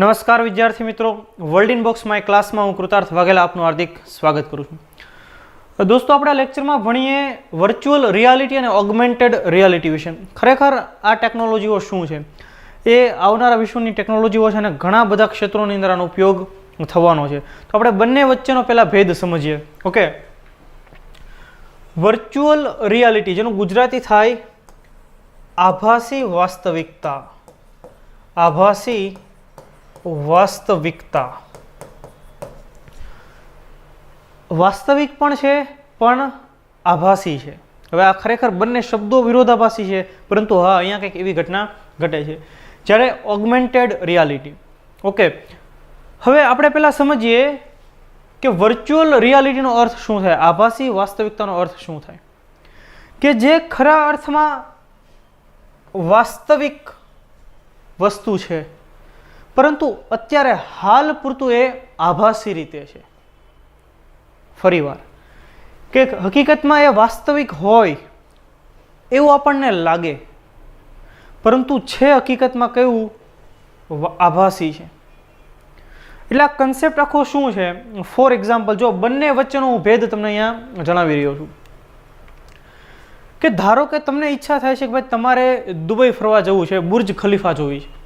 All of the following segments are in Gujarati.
નમસ્કાર વિદ્યાર્થી મિત્રો, વર્લ્ડ ઇન બોક્સ માય ક્લાસમાં હું કૃતાર્થ વાઘેલા આપનું હાર્દિક સ્વાગત કરું છું. દોસ્તો, આપણે આ લેક્ચરમાં ભણીએ વર્ચ્યુઅલ રિયાલિટી અને ઓગમેન્ટેડ રિયાલિટી વિશે. ખરેખર આ ટેકનોલોજીઓ શું છે, એ આવનારા વિશ્વની ટેકનોલોજીઓ છે અને ઘણા બધા ક્ષેત્રોની અંદર આનો ઉપયોગ થવાનો છે. તો આપણે બંને વચ્ચેનો પહેલાં ભેદ સમજીએ. ઓકે, વર્ચ્યુઅલ રિયાલિટી, જેનું ગુજરાતી થાય આભાસી વાસ્તવિકતા. આભાસી વાસ્તવિકતા વાસ્તવિક પણ છે પણ આભાસી છે. હવે આ ખરેખર બંને શબ્દો વિરોધાભાસી છે, પરંતુ હા, અહીંયા કંઈક એવી ઘટના ઘટે છે. જ્યારે ઓગમેન્ટેડ રિયાલિટી. ઓકે, હવે આપણે પહેલાં સમજીએ કે વર્ચ્યુઅલ રિયાલિટીનો અર્થ શું થાય, આભાસી વાસ્તવિકતાનો અર્થ શું થાય. કે જે ખરા અર્થમાં વાસ્તવિક વસ્તુ છે, પરંતુ અત્યારે હાલ પૂરતું એ આભાસી રીતે છે. ફરીવાર, કે હકીકતમાં એ વાસ્તવિક હોય એવું આપણને લાગે, પરંતુ છે હકીકતમાં કેવું, આભાસી છે. એટલે આ કન્સેપ્ટ આખો શું છે? ફોર એક્ઝામ્પલ, જો બંને વચ્ચેનો હું ભેદ તમને અહીંયા જણાવી રહ્યો છું. કે ધારો કે તમને ઈચ્છા થાય છે કે ભાઈ તમારે દુબઈ ફરવા જવું છે, બુર્જ ખલીફા જોવી છે.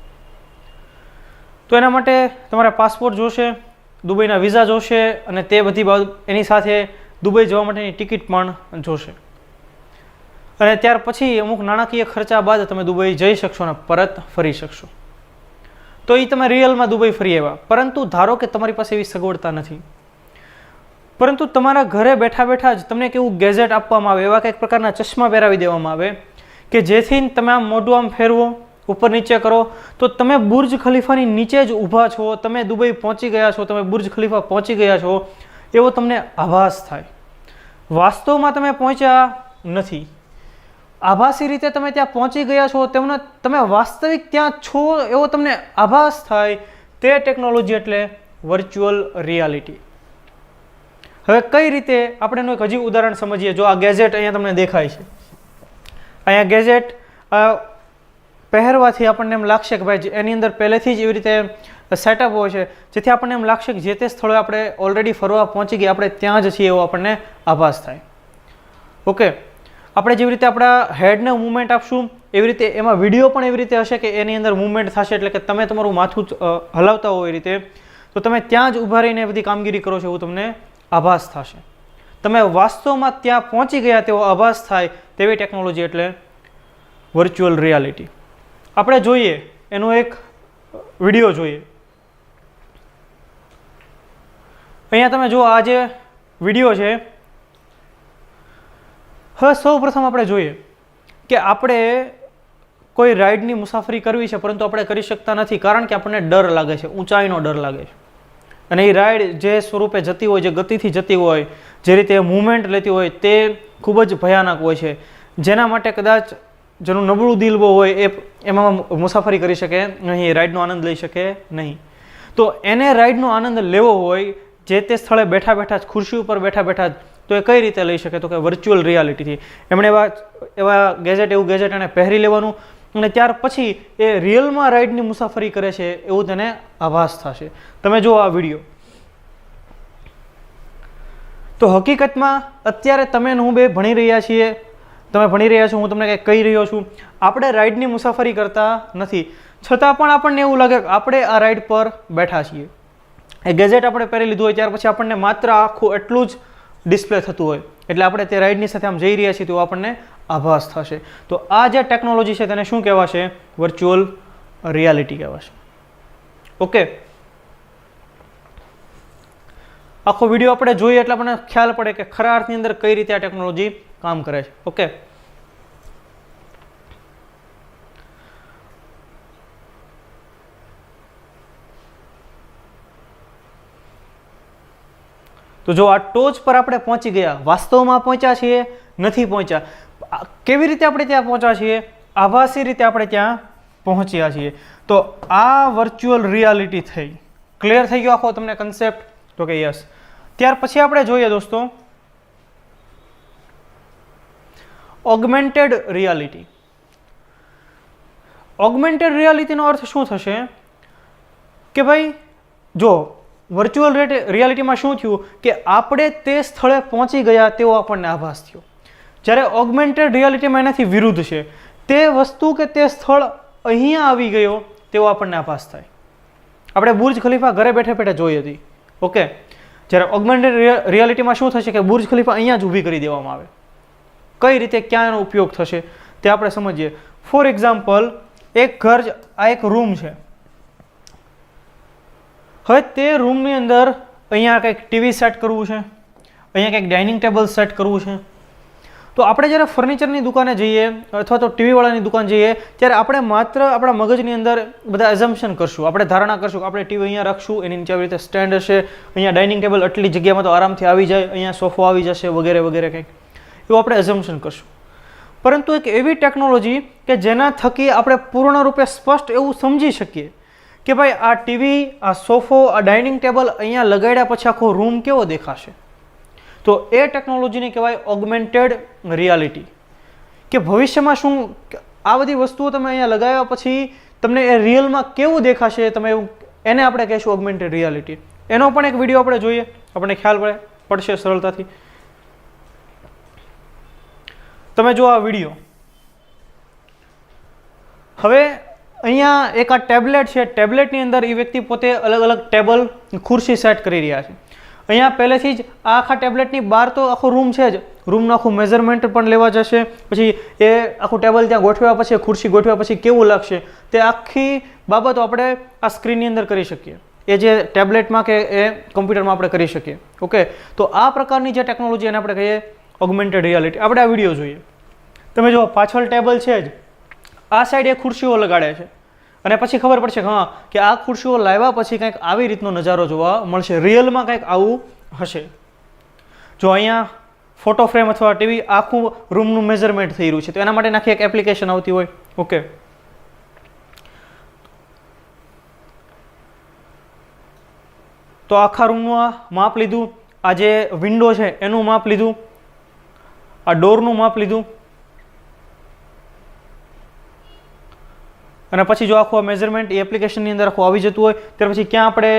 તો એના માટે તમારે પાસપોર્ટ જોશે, દુબઈના વિઝા જોશે, અને તે બધી બાબત એની સાથે દુબઈ જવા માટેની ટિકિટ પણ જોશે. અને ત્યાર પછી અમુક નાણાકીય ખર્ચા બાદ તમે દુબઈ જઈ શકશો અને પરત ફરી શકશો. તો એ તમે રિયલમાં દુબઈ ફરી આવ્યા. પરંતુ ધારો કે તમારી પાસે એવી સગવડતા નથી, પરંતુ તમારા ઘરે બેઠા બેઠા જ તમને કેવું ગેજેટ આપવામાં આવે, એવા કંઈક પ્રકારના ચશ્મા પહેરાવી દેવામાં આવે કે જેથી તમે આમ મોઢું આમ ફેરવો, ઉપર નીચે કરો, તો તમે બુર્જ ખલીફાની નીચે જ ઊભા છો, તમે દુબઈ પહોંચી ગયા છો, તમે બુર્જ ખલીફા પહોંચી ગયા છો, એવો તમને આભાસ થાય. વાસ્તવમાં તમે પહોંચ્યા નથી, આભાસી રીતે તમે ત્યાં પહોંચી ગયા છો, તેમને તમે વાસ્તવિક ત્યાં છો એવો તમને આભાસ થાય. તે ટેકનોલોજી એટલે વર્ચ્યુઅલ રિયાલિટી. હવે કઈ રીતે આપણે એનું એક હજી ઉદાહરણ સમજીએ. જો આ ગેજેટ અહીંયા તમને દેખાય છે, અહીંયા ગેજેટ પહેરવાથી આપણને એમ લાગશે કે ભાઈ એની અંદર પહેલેથી જ એવી રીતે સેટઅપ હોય છે, જેથી આપણને એમ લાગશે કે જે તે સ્થળે આપણે ઓલરેડી ફરવા પહોંચી ગયા, આપણે ત્યાં જ છીએ એવો આપણને આભાસ થાય. ઓકે, આપણે જેવી રીતે આપણા હેડને મૂવમેન્ટ આપશું, એવી રીતે એમાં વિડીયો પણ એવી રીતે હશે કે એની અંદર મૂવમેન્ટ થશે, એટલે કે તમે તમારું માથું હલાવતા હો એ રીતે, તો તમે ત્યાં જ ઊભા રહીને બધી કામગીરી કરો છો એવું તમને આભાસ થશે. તમે વાસ્તવમાં ત્યાં પહોંચી ગયા તેવો આભાસ થાય, તેવી ટેકનોલોજી એટલે વર્ચ્યુઅલ રિયાલિટી. આપણે જોઈએ એનો એક વિડીયો જોઈએ. અહીંયા તમે જુઓ, આ જે વિડીયો છે. હવે સૌ પ્રથમ આપણે જોઈએ કે આપણે કોઈ રાઈડની મુસાફરી કરવી છે, પરંતુ આપણે કરી શકતા નથી, કારણ કે આપણને ડર લાગે છે, ઊંચાઈનો ડર લાગે છે. અને એ રાઈડ જે સ્વરૂપે જતી હોય, જે ગતિથી જતી હોય, જે રીતે મૂવમેન્ટ લેતી હોય, તે ખૂબ જ ભયાનક હોય છે, જેના માટે કદાચ જેનું નબળું દિલ બહુ હોય એ એમાં મુસાફરી કરી શકે નહીં, રાઈડનો આનંદ લઈ શકે નહીં. તો એને રાઈડનો આનંદ લેવો હોય જે તે સ્થળે બેઠા બેઠા જ, ખુરશી ઉપર બેઠા બેઠા જ, તો એ કઈ રીતે લઈ શકે? તો કે વર્ચ્યુઅલ રિયાલિટીથી. એમણે એવા ગેજેટ, એવું ગેજેટ એને પહેરી લેવાનું, અને ત્યાર પછી એ રિયલમાં રાઈડની મુસાફરી કરે છે એવું તેને આભાસ થશે. તમે જુઓ આ વિડીયો. તો હકીકતમાં અત્યારે તમે હું બે ભણી રહ્યા છીએ, તમે ભણી રહ્યા છો, હું તમને કંઈક કહી રહ્યો છું, આપણે રાઈડની મુસાફરી કરતા નથી, છતાં પણ આપણને એવું લાગે કે આપણે આ રાઈડ પર બેઠા છીએ. એ ગેજેટ આપણે પહેરી લીધું હોય ત્યાર પછી આપણને માત્ર આખું એટલું જ ડિસ્પ્લે થતું હોય, એટલે આપણે તે રાઈડની સાથે આમ જઈ રહ્યા છીએ તો આપણને આભાસ થશે. તો આ જે ટેકનોલોજી છે તેને શું કહેવાશે? વર્ચ્યુઅલ રિયાલિટી કહેવાશે. ઓકે, આખો વિડીયો આપણે જોઈએ એટલે આપણને ખ્યાલ પડે કે ખરા અર્થની અંદર કઈ રીતે આ ટેકનોલોજી કામ કરે છે. ઓકે, તો જો આ ટોચ પર આપણે પહોંચી ગયા, વાસ્તવમાં પહોંચ્યા છીએ, નથી પહોંચ્યા. કેવી રીતે આપણે ત્યાં પહોંચ્યા છીએ? આભાસી રીતે આપણે ત્યાં પહોંચ્યા છીએ. તો આ વર્ચ્યુઅલ રિયાલિટી થઈ. ક્લિયર થઈ ગયો આખો તમને કન્સેપ્ટ? તો કે યસ. ત્યાર પછી આપણે જોઈએ દોસ્તો ઓગમેન્ટેડ રિયાલિટી. ઓગમેન્ટેડ રિયાલિટીનો અર્થ શું થશે? કે ભાઈ જો વર્ચ્યુઅલ રિયાલિટીમાં શું થયું કે આપણે તે સ્થળે પહોંચી ગયા તેવો આપણને આભાસ થયો. જ્યારે ઓગમેન્ટેડ રિયાલિટીમાં એનાથી વિરુદ્ધ છે, તે વસ્તુ કે તે સ્થળ અહીંયા આવી ગયો તેવો આપણને આભાસ થાય. આપણે બુર્જ ખલીફા ઘરે બેઠે બેઠે જોઈ હતી. ઓકે, જ્યારે ઓગમેન્ટેડ રિયાલિટીમાં શું થશે કે બુર્જ ખલીફા અહીંયા જ ઊભી કરી દેવામાં આવે. કઈ રીતે ક્યાં એનો ઉપયોગ થશે તે આપણે સમજીએ. ફોર એક્ઝામ્પલ, એક ઘર, આ એક રૂમ છે. હવે તે રૂમની અંદર અહીંયા કંઈક ટીવી સેટ કરવું છે, અહીંયા કંઈક ડાઇનિંગ ટેબલ સેટ કરવું છે. તો આપણે જ્યારે ફર્નિચરની દુકાને જઈએ અથવા તો ટીવીવાળાની દુકાન જઈએ ત્યારે આપણે માત્ર આપણા મગજની અંદર બધા એઝમ્પશન કરશું, આપણે ધારણા કરશું કે આપણે ટીવી અહીંયા રાખશું, એની નીચે આવી રીતે સ્ટેન્ડ હશે, અહીંયા ડાઇનિંગ ટેબલ આટલી જગ્યામાં તો આરામથી આવી જાય, અહીંયા સોફો આવી જશે, વગેરે વગેરે કંઈક એવું આપણે એઝમ્પશન કરશું. પરંતુ એક એવી ટેકનોલોજી કે જેના થકી આપણે પૂર્ણરૂપે સ્પષ્ટ એવું સમજી શકીએ કે ભાઈ આ ટીવી, આ સોફો, આ ડાઇનિંગ ટેબલ અહીંયા લગાડ્યા પછી આખો રૂમ કેવો દેખાશે, તો એ ટેકનોલોજીને કહેવાય ઓગમેન્ટેડ રિયાલિટી. કે ભવિષ્યમાં શું આ બધી વસ્તુઓ તમે અહીંયા લગાવ્યા પછી તમને એ રિયલમાં કેવું દેખાશે, તમે એવું એને આપણે કહીશું ઓગમેન્ટેડ રિયાલિટી. એનો પણ એક વિડીયો આપણે જોઈએ, આપણને ખ્યાલ પડશે સરળતાથી. તમે જો આ વિડીયો. હવે અહીંયા એક આ ટેબ્લેટ છે, ટેબ્લેટની અંદર એ વ્યક્તિ પોતે અલગ અલગ ટેબલ, ખુરશી સેટ કરી રહ્યા છે. અહીંયા પહેલેથી જ આ આખા ટેબ્લેટની બહાર તો આખો રૂમ છે જ, રૂમનું આખું મેઝરમેન્ટ પણ લેવા જશે, પછી એ આખું ટેબલ ત્યાં ગોઠવ્યા પછી, ખુરશી ગોઠવ્યા પછી કેવું લાગશે તે આખી બાબતો આપણે આ સ્ક્રીનની અંદર કરી શકીએ, એ જે ટેબ્લેટમાં કે એ કમ્પ્યુટરમાં આપણે કરી શકીએ. ઓકે, તો આ પ્રકારની જે ટેકનોલોજી એને આપણે કહીએ ઓગમેન્ટેડ રિયાલિટી. આપણે આ વિડીયો જોઈએ. તમે જો પાછળ ટેબલ છે જ, આ સાઈડ એ ખુરશીઓ લગાડે છે અને પછી ખબર પડશે કે હા કે આ ખુરશીઓ લાવ્યા પછી કંઈક આવી રીતનો નજારો જોવા મળશે, રિયલમાં કંઈક આવું હશે. જો અહીંયા ફોટો ફ્રેમ અથવા ટીવી આખું રૂમનું મેઝરમેન્ટ થઈ રહ્યું છે, તો એના માટે નાખી એક એપ્લિકેશન આવતી હોય. ઓકે, તો આખા રૂમનું માપ લીધું, આ જે વિન્ડો છે એનું માપ લીધું, આ ડોરનું માપ લીધું, અને પછી જો આખું મેઝરમેન્ટ એ એપ્લિકેશનની અંદર આખું આવી જતું હોય ત્યાર પછી ક્યાં આપણે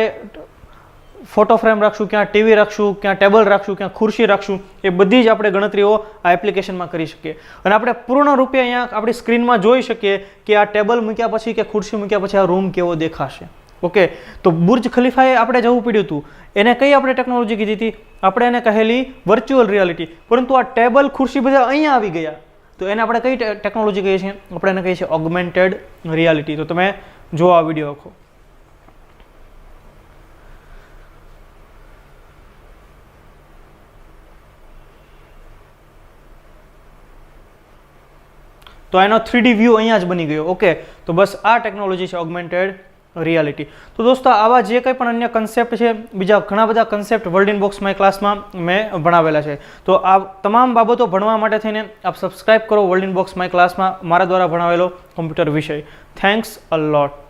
ફોટો ફ્રેમ રાખશું, ક્યાં ટીવી રાખશું, ક્યાં ટેબલ રાખશું, ક્યાં ખુરશી રાખશું, એ બધી જ આપણે ગણતરીઓ આ એપ્લિકેશનમાં કરી શકીએ. અને આપણે પૂર્ણ રૂપે અહીંયા આપણી સ્ક્રીનમાં જોઈ શકીએ કે આ ટેબલ મૂક્યા પછી કે ખુરશી મૂક્યા પછી આ રૂમ કેવો દેખાશે. ઓકે, તો બુર્જ ખલીફાએ આપણે જવું પડ્યું હતું, એને કઈ આપણે ટેકનોલોજી કીધી હતી? આપણે એને કહેલી વર્ચ્યુઅલ રિયાલિટી. પરંતુ આ ટેબલ, ખુરશી બધા અહીંયા આવી ગયા, તો એને આપણે કઈ ટેકનોલોજી કહીએ છીએ? આપણે એને કહીએ છીએ ઓગમેન્ટેડ રિયાલિટી. તો તમે જો આ વિડીયો આખો. તો એનો 3D વ્યૂ અહીંયા જ બની ગયો. ઓકે, તો બસ આ ટેકનોલોજી છે ઓગમેન્ટેડ રિયાલિટી. તો દોસ્તો, આવા જે કંઈ પણ અન્ય કન્સેપ્ટ છે, બીજા ઘણા બધા concept world in box my ક્લાસમાં મેં ભણાવેલા છે. તો આ તમામ બાબતો ભણવા માટે થઈને આપ સબસ્ક્રાઇબ કરો વર્લ્ડ ઇન બોક્સ માય ક્લાસમાં મારા દ્વારા ભણાવેલો કોમ્પ્યુટર વિષય. થેન્ક્સ અ લોટ.